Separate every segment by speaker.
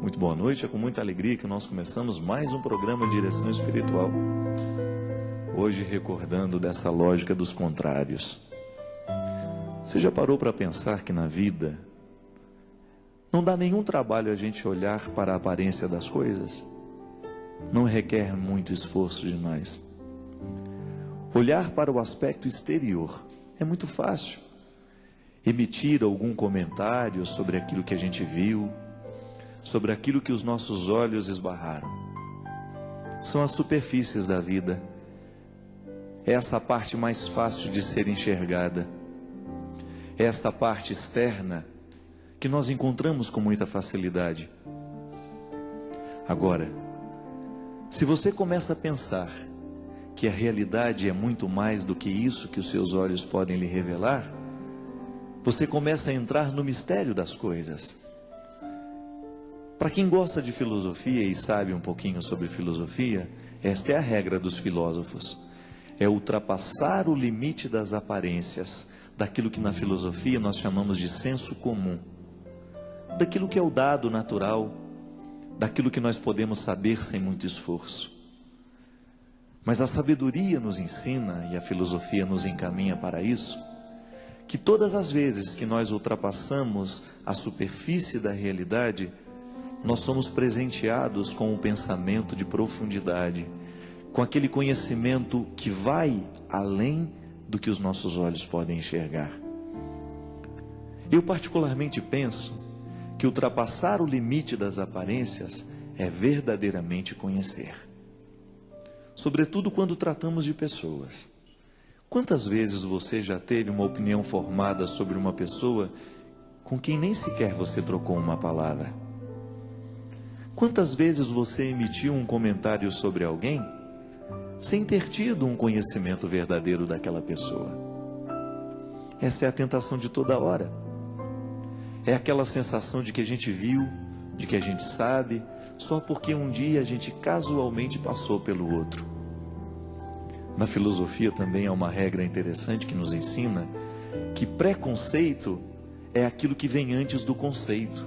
Speaker 1: Muito boa noite, é com muita alegria que nós começamos mais um programa de direção espiritual. Hoje recordando dessa lógica dos contrários. Você já parou para pensar que na vida não dá nenhum trabalho a gente olhar para a aparência das coisas? Não requer muito esforço demais. Olhar para o aspecto exterior é muito fácil. Emitir algum comentário sobre aquilo que a gente viu, sobre aquilo que os nossos olhos esbarraram. São as superfícies da vida. É essa parte mais fácil de ser enxergada. É essa parte externa que nós encontramos com muita facilidade. Agora, se você começa a pensar que a realidade é muito mais do que isso que os seus olhos podem lhe revelar, você começa a entrar no mistério das coisas. Para quem gosta de filosofia e sabe um pouquinho sobre filosofia, esta é a regra dos filósofos. É ultrapassar o limite das aparências, daquilo que na filosofia nós chamamos de senso comum, daquilo que é o dado natural, daquilo que nós podemos saber sem muito esforço. Mas a sabedoria nos ensina, e a filosofia nos encaminha para isso, que todas as vezes que nós ultrapassamos a superfície da realidade, nós somos presenteados com um pensamento de profundidade, com aquele conhecimento que vai além do que os nossos olhos podem enxergar. Eu particularmente penso que ultrapassar o limite das aparências é verdadeiramente conhecer. Sobretudo quando tratamos de pessoas. Quantas vezes você já teve uma opinião formada sobre uma pessoa com quem nem sequer você trocou uma palavra? Quantas vezes você emitiu um comentário sobre alguém sem ter tido um conhecimento verdadeiro daquela pessoa? Essa é a tentação de toda hora. É aquela sensação de que a gente viu, de que a gente sabe, só porque um dia a gente casualmente passou pelo outro. Na filosofia também há uma regra interessante que nos ensina que preconceito é aquilo que vem antes do conceito.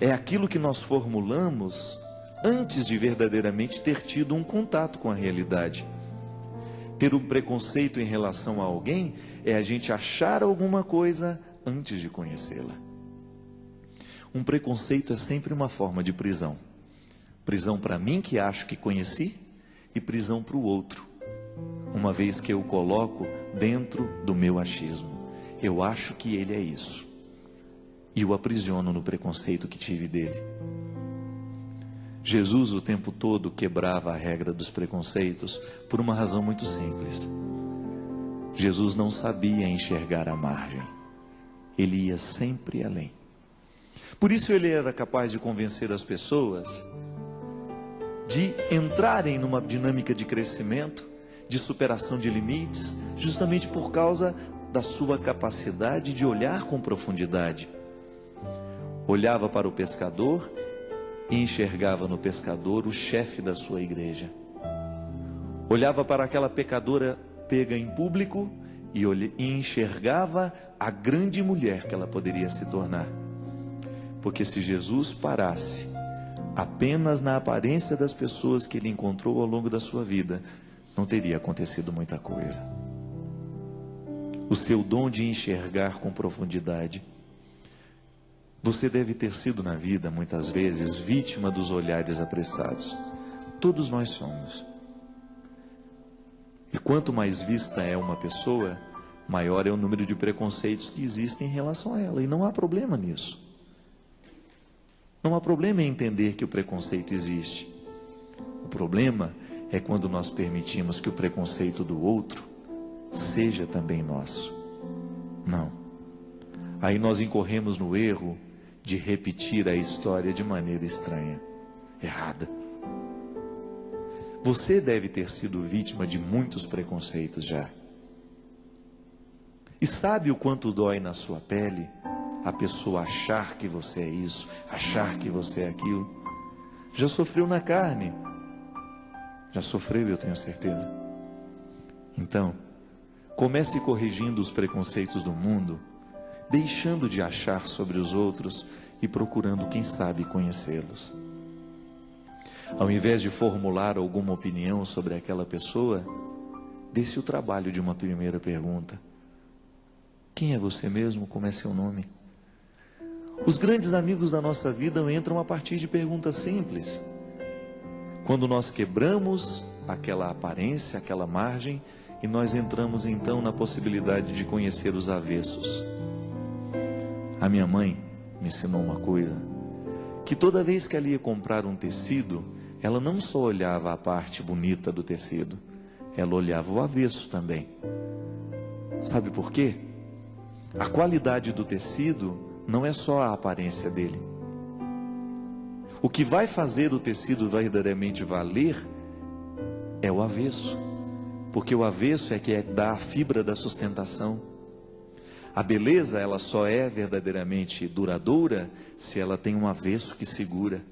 Speaker 1: É aquilo que nós formulamos antes de verdadeiramente ter tido um contato com a realidade. Ter um preconceito em relação a alguém é a gente achar alguma coisa antes de conhecê-la. Um preconceito é sempre uma forma de prisão. Prisão para mim que acho que conheci e prisão para o outro. Uma vez que eu o coloco dentro do meu achismo. Eu acho que ele é isso. E o aprisiono no preconceito que tive dele. Jesus o tempo todo quebrava a regra dos preconceitos por uma razão muito simples. Jesus não sabia enxergar a margem. Ele ia sempre além. Por isso ele era capaz de convencer as pessoas de entrarem numa dinâmica de crescimento, de superação de limites, justamente por causa da sua capacidade de olhar com profundidade. Olhava para o pescador e enxergava no pescador o chefe da sua igreja. Olhava para aquela pecadora pega em público e enxergava a grande mulher que ela poderia se tornar. Porque se Jesus parasse apenas na aparência das pessoas que ele encontrou ao longo da sua vida, não teria acontecido muita coisa. O seu dom de enxergar com profundidade. Você deve ter sido na vida, muitas vezes, vítima dos olhares apressados. Todos nós somos. E quanto mais vista é uma pessoa, maior é o número de preconceitos que existem em relação a ela. E não há problema nisso. Não há problema em entender que o preconceito existe. O problema é quando nós permitimos que o preconceito do outro seja também nosso. Não. Aí nós incorremos no erro de repetir a história de maneira estranha, errada. Você deve ter sido vítima de muitos preconceitos já. E sabe o quanto dói na sua pele a pessoa achar que você é isso, achar que você é aquilo? Já sofreu na carne. Já sofreu, eu tenho certeza. Então, comece corrigindo os preconceitos do mundo, deixando de achar sobre os outros e procurando, quem sabe, conhecê-los. Ao invés de formular alguma opinião sobre aquela pessoa, dê-se o trabalho de uma primeira pergunta. Quem é você mesmo? Como é seu nome? Os grandes amigos da nossa vida entram a partir de perguntas simples. Quando nós quebramos aquela aparência, aquela margem, e nós entramos então na possibilidade de conhecer os avessos. A minha mãe me ensinou uma coisa, que toda vez que ela ia comprar um tecido, ela não só olhava a parte bonita do tecido, ela olhava o avesso também. Sabe por quê? A qualidade do tecido não é só a aparência dele. O que vai fazer o tecido verdadeiramente valer é o avesso, porque o avesso é que dá a fibra da sustentação. A beleza, ela só é verdadeiramente duradoura se ela tem um avesso que segura.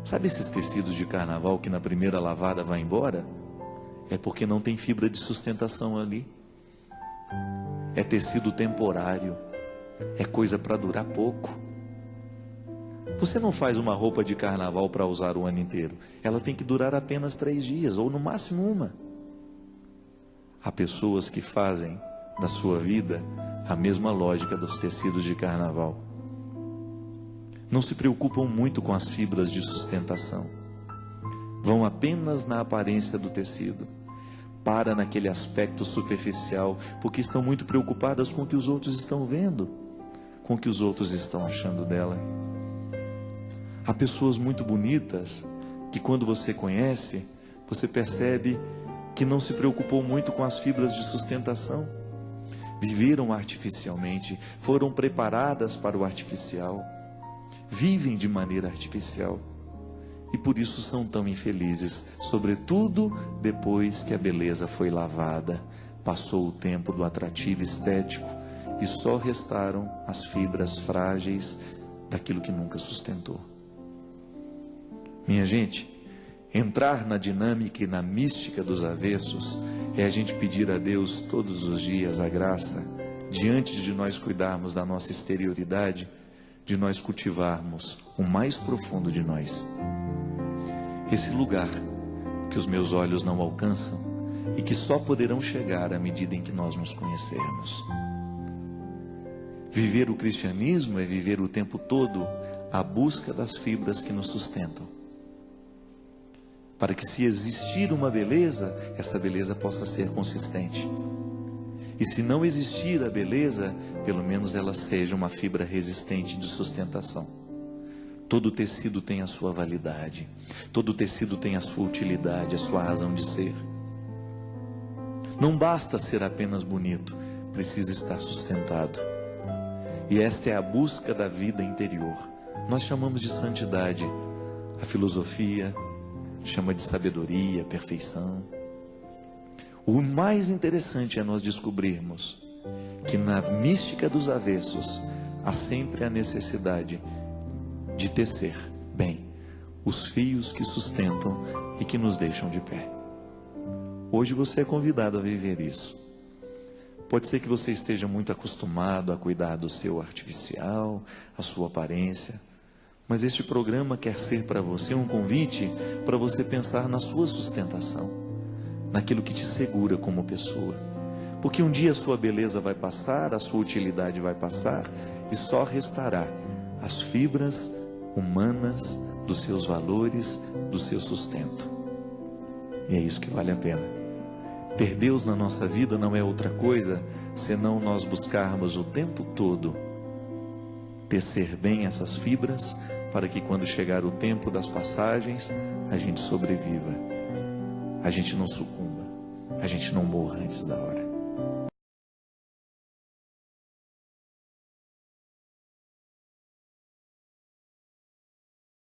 Speaker 1: Sabe esses tecidos de carnaval que na primeira lavada vai embora? É porque não tem fibra de sustentação ali. É tecido temporário, é coisa para durar pouco. Você não faz uma roupa de carnaval para usar o ano inteiro. Ela tem que durar apenas 3 dias, ou no máximo 1. Há pessoas que fazem da sua vida a mesma lógica dos tecidos de carnaval. Não se preocupam muito com as fibras de sustentação. Vão apenas na aparência do tecido. Para naquele aspecto superficial, porque estão muito preocupadas com o que os outros estão vendo, com o que os outros estão achando dela. Há pessoas muito bonitas que quando você conhece, você percebe que não se preocupou muito com as fibras de sustentação. Viveram artificialmente, foram preparadas para o artificial, vivem de maneira artificial e por isso são tão infelizes, sobretudo depois que a beleza foi lavada, passou o tempo do atrativo estético e só restaram as fibras frágeis daquilo que nunca sustentou. Minha gente, entrar na dinâmica e na mística dos avessos é a gente pedir a Deus todos os dias a graça, diante de nós cuidarmos da nossa exterioridade, de nós cultivarmos o mais profundo de nós. Esse lugar que os meus olhos não alcançam e que só poderão chegar à medida em que nós nos conhecermos. Viver o cristianismo é viver o tempo todo a busca das fibras que nos sustentam. Para que, se existir uma beleza, essa beleza possa ser consistente. E se não existir a beleza, pelo menos ela seja uma fibra resistente de sustentação. Todo tecido tem a sua validade, todo tecido tem a sua utilidade, a sua razão de ser. Não basta ser apenas bonito, precisa estar sustentado. E esta é a busca da vida interior. Nós chamamos de santidade. A filosofia chama de sabedoria, perfeição. O mais interessante é nós descobrirmos que na mística dos avessos há sempre a necessidade de tecer bem os fios que sustentam e que nos deixam de pé. Hoje você é convidado a viver isso. Pode ser que você esteja muito acostumado a cuidar do seu artificial, a sua aparência, mas este programa quer ser para você um convite para você pensar na sua sustentação, naquilo que te segura como pessoa. Porque um dia a sua beleza vai passar, a sua utilidade vai passar e só restará as fibras humanas dos seus valores, do seu sustento. E é isso que vale a pena. Ter Deus na nossa vida não é outra coisa senão nós buscarmos o tempo todo tecer bem essas fibras, para que quando chegar o tempo das passagens, a gente sobreviva, a gente não sucumba, a gente não morra antes da hora.